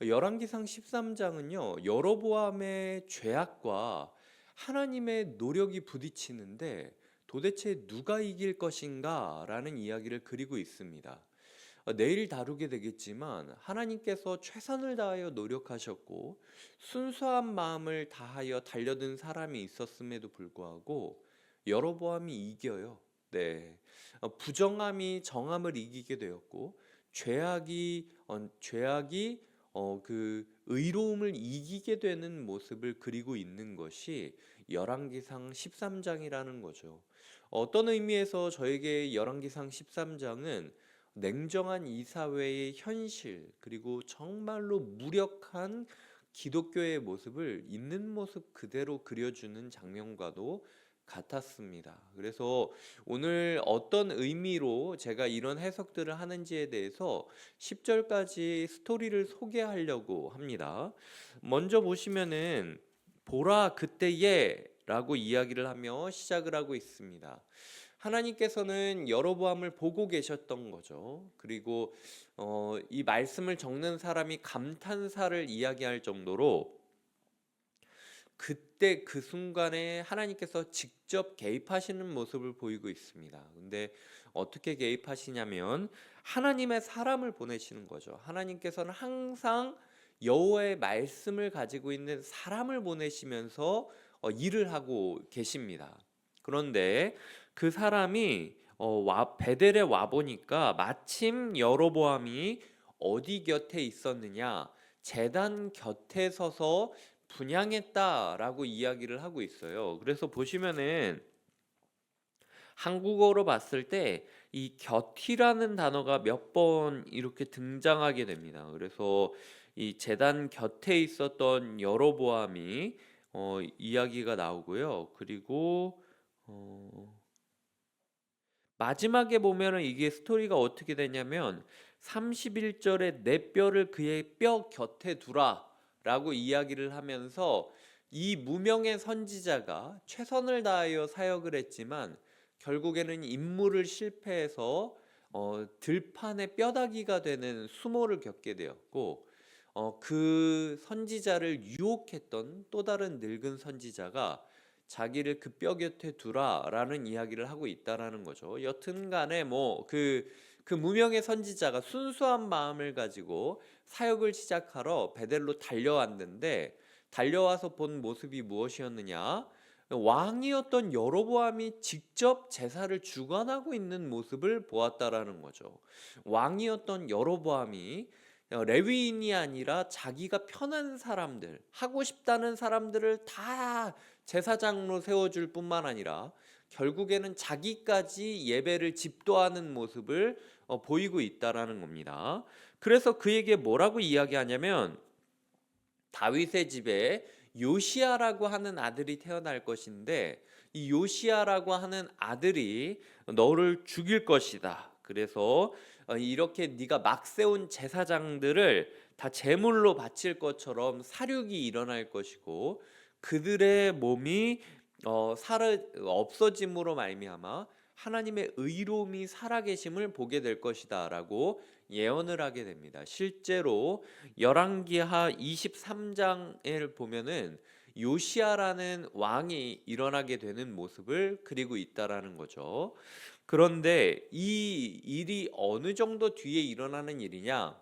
열왕기상 13장은요, 여로보암의 죄악과 하나님의 노력이 부딪히는데 도대체 누가 이길 것인가 라는 이야기를 그리고 있습니다. 내일 다루게 되겠지만 하나님께서 최선을 다하여 노력하셨고 순수한 마음을 다하여 달려든 사람이 있었음에도 불구하고 여로보암이 이겨요. 네. 부정함이 정함을 이기게 되었고 죄악이 그 의로움을 이기게 되는 모습을 그리고 있는 것이 열왕기상 13장이라는 거죠. 어떤 의미에서 저에게 열왕기상 13장은 냉정한 이 사회의 현실, 그리고 정말로 무력한 기독교의 모습을 있는 모습 그대로 그려주는 장면과도 같았습니다. 그래서 오늘 어떤 의미로 제가 이런 해석들을 하는지에 대해서 10절까지 스토리를 소개하려고 합니다. 먼저 보시면은 보라 그때에 라고 이야기를 하며 시작을 하고 있습니다. 하나님께서는 여로보암을 보고 계셨던 거죠. 그리고 이 말씀을 적는 사람이 감탄사를 이야기할 정도로 그때 그 순간에 하나님께서 직접 개입하시는 모습을 보이고 있습니다. 근데 어떻게 개입하시냐면 하나님의 사람을 보내시는 거죠. 하나님께서는 항상 여호와의 말씀을 가지고 있는 사람을 보내시면서 일을 하고 계십니다. 그런데 그 사람이 베델에 와 보니까 마침 여로보암이 어디 곁에 있었느냐? 제단 곁에 서서 분향했다라고 이야기를 하고 있어요. 그래서 보시면은 한국어로 봤을 때 이 곁이라는 단어가 몇 번 이렇게 등장하게 됩니다. 그래서 이 제단 곁에 있었던 여로보암이 이야기가 나오고요. 그리고 마지막에 보면은 이게 스토리가 어떻게 되냐면 31절에 내 뼈를 그의 뼈 곁에 두라 라고 이야기를 하면서 이 무명의 선지자가 최선을 다하여 사역을 했지만 결국에는 임무를 실패해서 들판의 뼈다귀가 되는 수모를 겪게 되었고 그 선지자를 유혹했던 또 다른 늙은 선지자가 자기를 그 뼈 곁에 두라라는 이야기를 하고 있다라는 거죠. 여튼간에 뭐 그 무명의 선지자가 순수한 마음을 가지고 사역을 시작하러 베델로 달려왔는데 달려와서 본 모습이 무엇이었느냐? 왕이었던 여로보암이 직접 제사를 주관하고 있는 모습을 보았다라는 거죠. 왕이었던 여로보암이 레위인이 아니라 자기가 편한 사람들, 하고 싶다는 사람들을 다 제사장으로 세워줄 뿐만 아니라 결국에는 자기까지 예배를 집도하는 모습을 보이고 있다라는 겁니다. 그래서 그에게 뭐라고 이야기하냐면 다윗의 집에 요시아라고 하는 아들이 태어날 것인데 이 요시아라고 하는 아들이 너를 죽일 것이다. 그래서 이렇게 네가 막 세운 제사장들을 다 제물로 바칠 것처럼 살육이 일어날 것이고 그들의 몸이 없어짐으로 말미암아 하나님의 의로움이 살아계심을 보게 될 것이다라고 예언을 하게 됩니다. 실제로 열왕기하 23장을 보면은 요시아라는 왕이 일어나게 되는 모습을 그리고 있다라는 거죠. 그런데 이 일이 어느 정도 뒤에 일어나는 일이냐?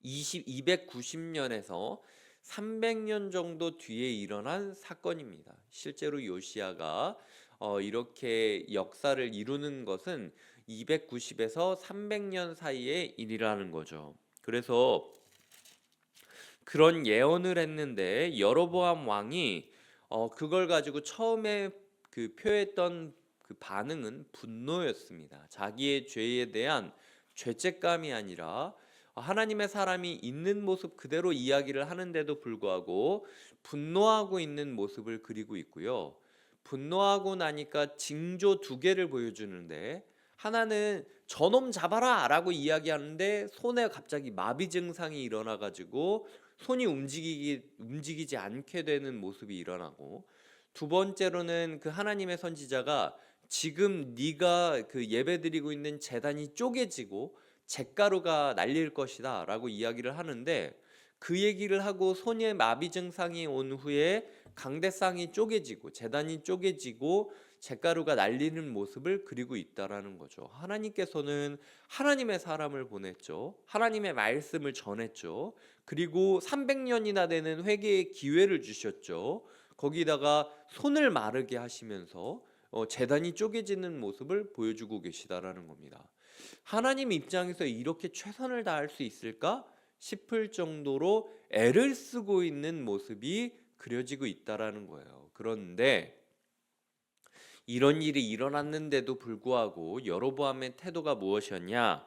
290년에서 300년 정도 뒤에 일어난 사건입니다. 실제로 요시아가 이렇게 역사를 이루는 것은 290에서 300년 사이의 일이라는 거죠. 그래서 그런 예언을 했는데 여로보암 왕이 그걸 가지고 처음에 그 표했던 그 반응은 분노였습니다. 자기의 죄에 대한 죄책감이 아니라 하나님의 사람이 있는 모습 그대로 이야기를 하는데도 불구하고 분노하고 있는 모습을 그리고 있고요. 분노하고 나니까 징조 두 개를 보여주는데 하나는 저놈 잡아라 라고 이야기하는데 손에 갑자기 마비 증상이 일어나 가지고 손이 움직이지 않게 되는 모습이 일어나고 두 번째로는 그 하나님의 선지자가 지금 네가 그 예배드리고 있는 제단이 쪼개지고 잿가루가 날릴 것이다 라고 이야기를 하는데, 그 얘기를 하고 손에 마비 증상이 온 후에 강대상이 쪼개지고 제단이 쪼개지고 잿가루가 날리는 모습을 그리고 있다라는 거죠. 하나님께서는 하나님의 사람을 보냈죠. 하나님의 말씀을 전했죠. 그리고 300년이나 되는 회개의 기회를 주셨죠. 거기다가 손을 마르게 하시면서 제단이 쪼개지는 모습을 보여주고 계시다라는 겁니다. 하나님 입장에서 이렇게 최선을 다할 수 있을까 싶을 정도로 애를 쓰고 있는 모습이 그려지고 있다라는 거예요. 그런데 이런 일이 일어났는데도 불구하고 여로보암의 태도가 무엇이었냐?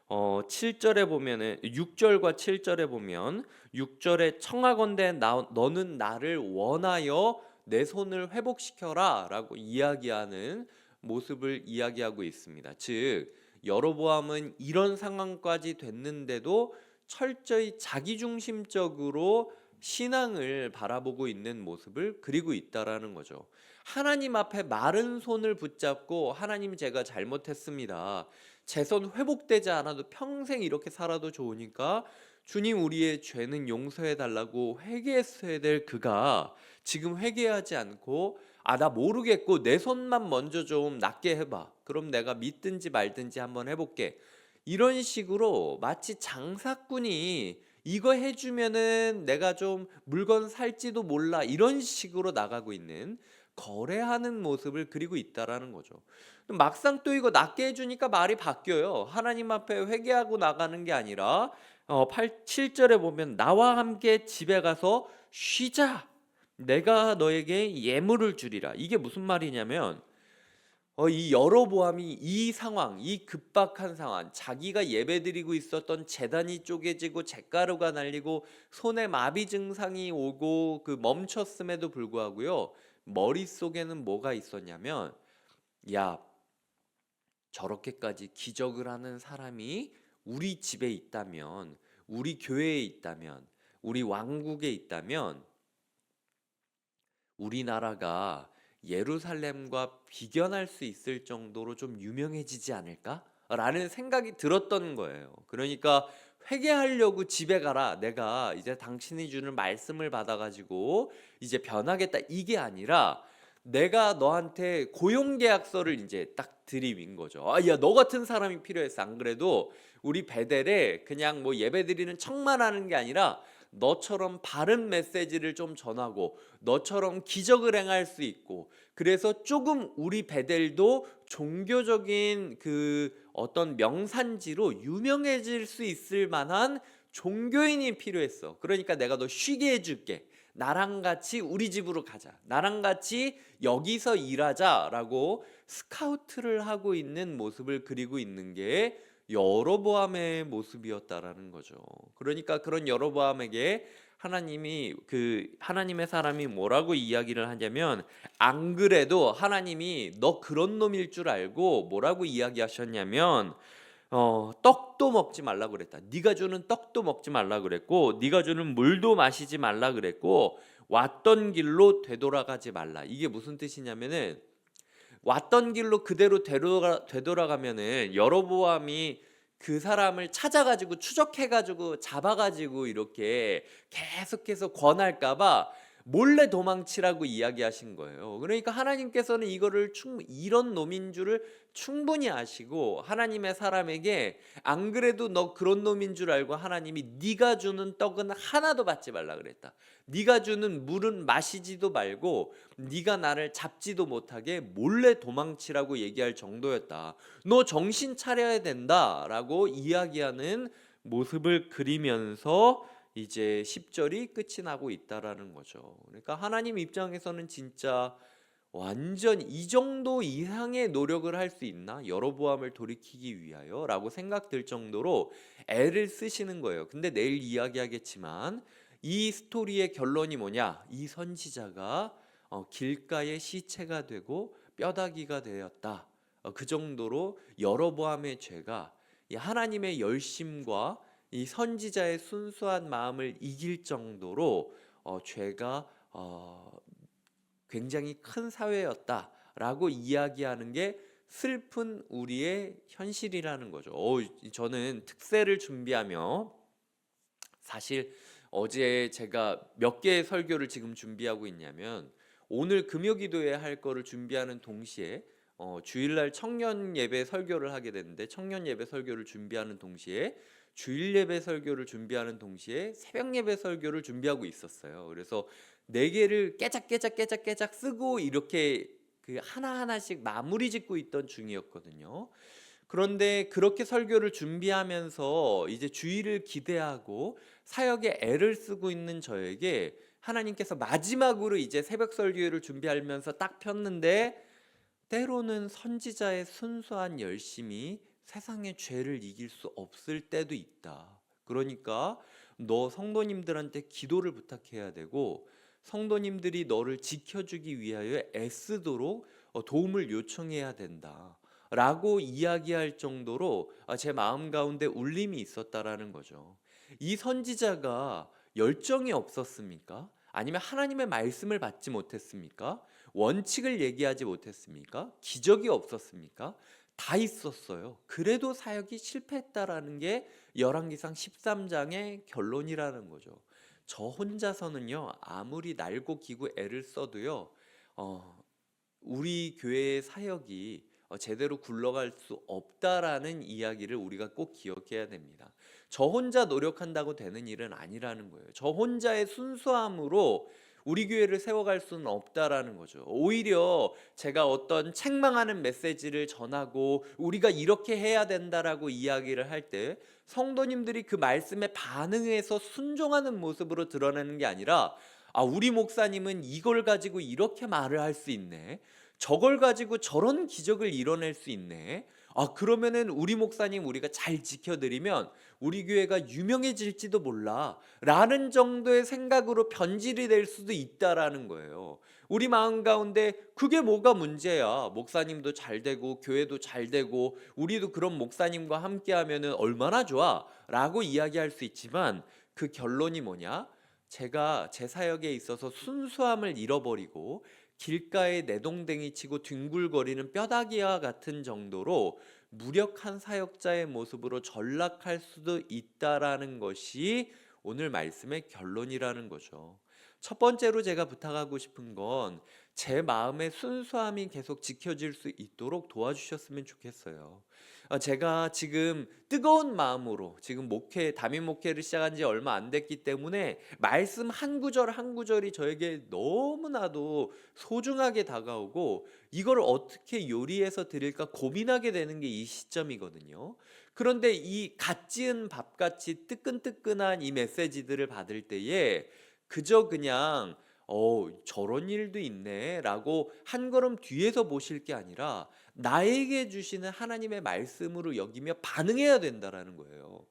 7절에 보면은 6절과 7절에 보면 6절에 청하건대 너는 나를 원하여 내 손을 회복시켜라라고 이야기하는 모습을 이야기하고 있습니다. 즉 여로보암은 이런 상황까지 됐는데도 철저히 자기중심적으로 신앙을 바라보고 있는 모습을 그리고 있다라는 거죠. 하나님 앞에 마른 손을 붙잡고 하나님 제가 잘못했습니다. 제 손 회복되지 않아도 평생 이렇게 살아도 좋으니까 주님 우리의 죄는 용서해 달라고 회개했어야 될 그가 지금 회개하지 않고 나 모르겠고 내 손만 먼저 좀 낫게 해봐. 그럼 내가 믿든지 말든지 한번 해볼게. 이런 식으로 마치 장사꾼이 이거 해주면은 내가 좀 물건 살지도 몰라 이런 식으로 나가고 있는 거래하는 모습을 그리고 있다라는 거죠. 막상 또 이거 낫게 해주니까 말이 바뀌어요. 하나님 앞에 회개하고 나가는 게 아니라 7절에 보면 나와 함께 집에 가서 쉬자. 내가 너에게 예물을 주리라. 이게 무슨 말이냐면 이 여로보암이 이 상황, 이 급박한 상황, 자기가 예배드리고 있었던 제단이 쪼개지고 잿가루가 날리고 손에 마비 증상이 오고 그 멈췄음에도 불구하고요, 머릿속에는 뭐가 있었냐면, 야, 저렇게까지 기적을 하는 사람이 우리 집에 있다면, 우리 교회에 있다면, 우리 왕국에 있다면 우리나라가 예루살렘과 비견할 수 있을 정도로 좀 유명해지지 않을까? 라는 생각이 들었던 거예요. 그러니까 회개하려고 집에 가라. 내가 이제 당신이 주는 말씀을 받아가지고 이제 변하겠다. 이게 아니라 내가 너한테 고용계약서를 이제 딱 들이민 거죠. 야, 너 같은 사람이 필요했어. 안 그래도 우리 베델에 그냥 뭐 예배드리는 척만 하는 게 아니라 너처럼 바른 메시지를 좀 전하고 너처럼 기적을 행할 수 있고, 그래서 조금 우리 베델도 종교적인 그 어떤 명산지로 유명해질 수 있을 만한 종교인이 필요했어. 그러니까 내가 너 쉬게 해줄게. 나랑 같이 우리 집으로 가자. 나랑 같이 여기서 일하자라고 스카우트를 하고 있는 모습을 그리고 있는 게 여로보암의 모습이었다라는 거죠. 그러니까 그런 여로보암에게 하나님이 하나님의 사람이 뭐라고 이야기를 하냐면, 안 그래도 하나님이 너 그런 놈일 줄 알고 뭐라고 이야기하셨냐면, 떡도 먹지 말라 그랬다. 네가 주는 떡도 먹지 말라 그랬고, 네가 주는 물도 마시지 말라 그랬고, 왔던 길로 되돌아가지 말라. 이게 무슨 뜻이냐면은, 왔던 길로 그대로 되돌아가면은 여로보암이 그 사람을 찾아가지고 추적해가지고 잡아가지고 이렇게 계속해서 권할까봐 몰래 도망치라고 이야기하신 거예요. 그러니까 하나님께서는 이거를 이런 놈인 줄을 충분히 아시고, 하나님의 사람에게 안 그래도 너 그런 놈인 줄 알고 하나님이 네가 주는 떡은 하나도 받지 말라 그랬다. 네가 주는 물은 마시지도 말고 네가 나를 잡지도 못하게 몰래 도망치라고 얘기할 정도였다. 너 정신 차려야 된다라고 이야기하는 모습을 그리면서 이제 10절이 끝이 나고 있다라는 거죠. 그러니까 하나님 입장에서는 진짜 완전 이 정도 이상의 노력을 할 수 있나? 여로보암을 돌이키기 위하여 라고 생각될 정도로 애를 쓰시는 거예요. 근데 내일 이야기하겠지만 이 스토리의 결론이 뭐냐? 이 선지자가 길가의 시체가 되고 뼈다귀가 되었다. 그 정도로 여로보암의 죄가 이 하나님의 열심과 이 선지자의 순수한 마음을 이길 정도로 죄가 굉장히 큰 사회였다라고 이야기하는 게 슬픈 우리의 현실이라는 거죠. 저는 특세를 준비하며 사실 어제 제가 몇 개의 설교를 지금 준비하고 있냐면 오늘 금요기도회 할 거를 준비하는 동시에 주일날 청년 예배 설교를 하게 됐는데 청년 예배 설교를 준비하는 동시에 주일 예배 설교를 준비하는 동시에 새벽 예배 설교를 준비하고 있었어요. 그래서 네 개를 깨작깨작 쓰고 이렇게 그 하나하나씩 마무리 짓고 있던 중이었거든요. 그런데 그렇게 설교를 준비하면서 이제 주일을 기대하고 사역에 애를 쓰고 있는 저에게 하나님께서 마지막으로 이제 새벽 설교를 준비하면서 딱 폈는데 때로는 선지자의 순수한 열심이 세상의 죄를 이길 수 없을 때도 있다. 그러니까 너 성도님들한테 기도를 부탁해야 되고 성도님들이 너를 지켜주기 위하여 애쓰도록 도움을 요청해야 된다. 라고 이야기할 정도로 제 마음 가운데 울림이 있었다라는 거죠. 이 선지자가 열정이 없었습니까? 아니면 하나님의 말씀을 받지 못했습니까? 원칙을 얘기하지 못했습니까? 기적이 없었습니까? 다 있었어요. 그래도 사역이 실패했다라는 게 열왕기상 13장의 결론이라는 거죠. 저 혼자서는요, 아무리 날고 기고 애를 써도요, 우리 교회의 사역이 제대로 굴러갈 수 없다라는 이야기를 우리가 꼭 기억해야 됩니다. 저 혼자 노력한다고 되는 일은 아니라는 거예요. 저 혼자의 순수함으로 우리 교회를 세워갈 수는 없다라는 거죠. 오히려 제가 어떤 책망하는 메시지를 전하고 우리가 이렇게 해야 된다라고 이야기를 할 때 성도님들이 그 말씀에 반응해서 순종하는 모습으로 드러내는 게 아니라 우리 목사님은 이걸 가지고 이렇게 말을 할 수 있네. 저걸 가지고 저런 기적을 이뤄낼 수 있네. 그러면은 우리 목사님 우리가 잘 지켜드리면 우리 교회가 유명해질지도 몰라 라는 정도의 생각으로 변질이 될 수도 있다라는 거예요. 우리 마음 가운데 그게 뭐가 문제야. 목사님도 잘 되고 교회도 잘 되고 우리도 그런 목사님과 함께 하면은 얼마나 좋아 라고 이야기할 수 있지만 그 결론이 뭐냐? 제가 제 사역에 있어서 순수함을 잃어버리고 길가에 내동댕이 치고 뒹굴거리는 뼈다귀와 같은 정도로 무력한 사역자의 모습으로 전락할 수도 있다라는 것이 오늘 말씀의 결론이라는 거죠. 첫 번째로 제가 부탁하고 싶은 건 제 마음의 순수함이 계속 지켜질 수 있도록 도와주셨으면 좋겠어요. 제가 지금 뜨거운 마음으로 지금 담임 목회를 시작한 지 얼마 안 됐기 때문에 말씀 한 구절 한 구절이 저에게 너무나도 소중하게 다가오고 이걸 어떻게 요리해서 드릴까 고민하게 되는 게 이 시점이거든요. 그런데 이 갓 지은 밥같이 뜨끈뜨끈한 이 메시지들을 받을 때에 그저 그냥 저런 일도 있네 라고 한 걸음 뒤에서 보실 게 아니라 나에게 주시는 하나님의 말씀으로 여기며 반응해야 된다라는 거예요.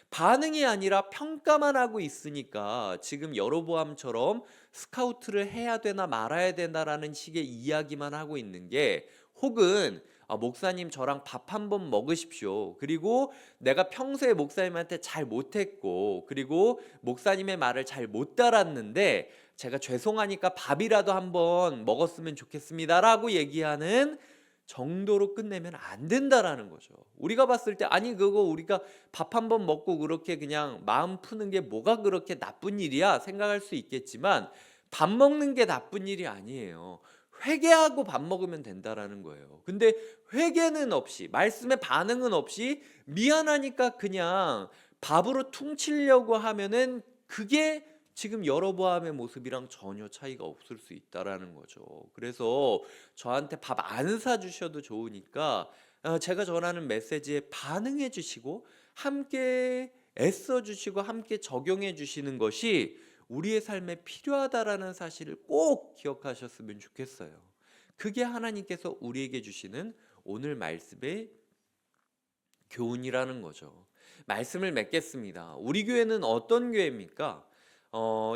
반응이 아니라 평가만 하고 있으니까 지금 여로보암처럼 스카우트를 해야 되나 말아야 되나라는 식의 이야기만 하고 있는 게 혹은 목사님 저랑 밥 한번 먹으십시오. 그리고 내가 평소에 목사님한테 잘 못했고 그리고 목사님의 말을 잘 못 따랐는데 제가 죄송하니까 밥이라도 한번 먹었으면 좋겠습니다라고 얘기하는 정도로 끝내면 안 된다라는 거죠. 우리가 봤을 때 아니 그거 우리가 밥 한번 먹고 그렇게 그냥 마음 푸는 게 뭐가 그렇게 나쁜 일이야 생각할 수 있겠지만 밥 먹는 게 나쁜 일이 아니에요. 회개하고 밥 먹으면 된다라는 거예요. 근데 회개는 없이 말씀에 반응은 없이 미안하니까 그냥 밥으로 퉁치려고 하면은 그게 지금 여로보암의 모습이랑 전혀 차이가 없을 수 있다라는 거죠. 그래서 저한테 밥 안 사주셔도 좋으니까 제가 전하는 메시지에 반응해 주시고 함께 애써 주시고 함께 적용해 주시는 것이 우리의 삶에 필요하다라는 사실을 꼭 기억하셨으면 좋겠어요. 그게 하나님께서 우리에게 주시는 오늘 말씀의 교훈이라는 거죠. 말씀을 맺겠습니다. 우리 교회는 어떤 교회입니까?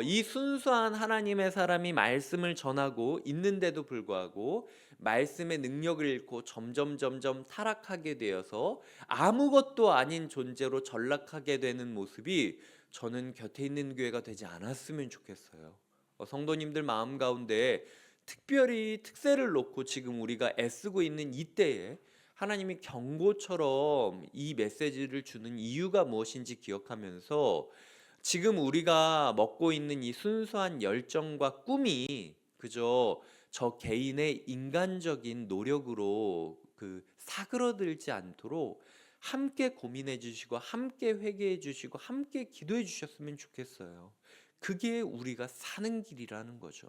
이 순수한 하나님의 사람이 말씀을 전하고 있는데도 불구하고 말씀의 능력을 잃고 점점 타락하게 되어서 아무것도 아닌 존재로 전락하게 되는 모습이 저는 곁에 있는 교회가 되지 않았으면 좋겠어요. 성도님들 마음 가운데 특별히 특세를 놓고 지금 우리가 애쓰고 있는 이때에 하나님이 경고처럼 이 메시지를 주는 이유가 무엇인지 기억하면서 지금 우리가 먹고 있는 이 순수한 열정과 꿈이 그저 저 개인의 인간적인 노력으로 사그러들지 않도록 함께 고민해 주시고 함께 회개해 주시고 함께 기도해 주셨으면 좋겠어요. 그게 우리가 사는 길이라는 거죠.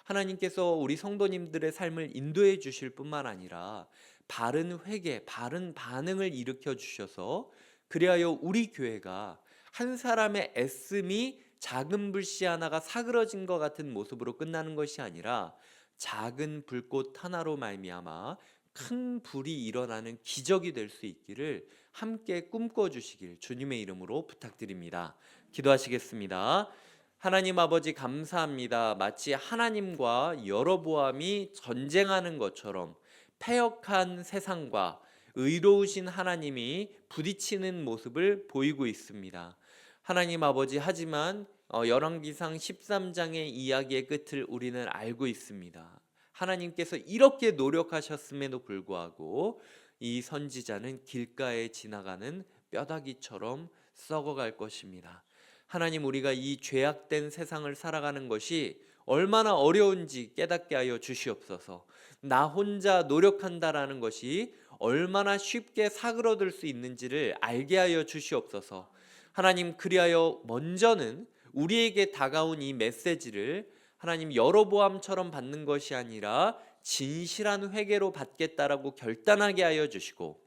하나님께서 우리 성도님들의 삶을 인도해 주실 뿐만 아니라 바른 회개, 바른 반응을 일으켜 주셔서 그리하여 우리 교회가 한 사람의 애씀이 작은 불씨 하나가 사그러진 것 같은 모습으로 끝나는 것이 아니라 작은 불꽃 하나로 말미암아 큰 불이 일어나는 기적이 될 수 있기를 함께 꿈꿔 주시길 주님의 이름으로 부탁드립니다. 기도하시겠습니다. 하나님 아버지 감사합니다. 마치 하나님과 여로보암이 전쟁하는 것처럼 패역한 세상과 의로우신 하나님이 부딪히는 모습을 보이고 있습니다. 하나님 아버지, 하지만 열왕기상 13장의 이야기의 끝을 우리는 알고 있습니다. 하나님께서 이렇게 노력하셨음에도 불구하고 이 선지자는 길가에 지나가는 뼈다귀처럼 썩어갈 것입니다. 하나님, 우리가 이 죄악된 세상을 살아가는 것이 얼마나 어려운지 깨닫게 하여 주시옵소서. 나 혼자 노력한다라는 것이 얼마나 쉽게 사그러들 수 있는지를 알게 하여 주시옵소서. 하나님, 그리하여 먼저는 우리에게 다가온 이 메시지를 하나님 여로보암처럼 받는 것이 아니라 진실한 회개로 받겠다라고 결단하게 하여 주시고,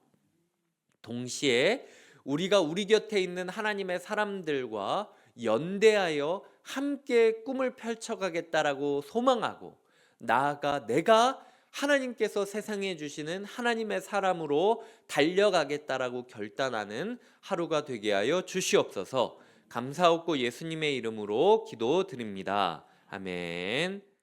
동시에 우리가 우리 곁에 있는 하나님의 사람들과 연대하여 함께 꿈을 펼쳐가겠다라고 소망하고, 나아가 내가 하나님께서 세상에 주시는 하나님의 사람으로 달려가겠다라고 결단하는 하루가 되게 하여 주시옵소서. 감사하고 예수님의 이름으로 기도드립니다. 아멘.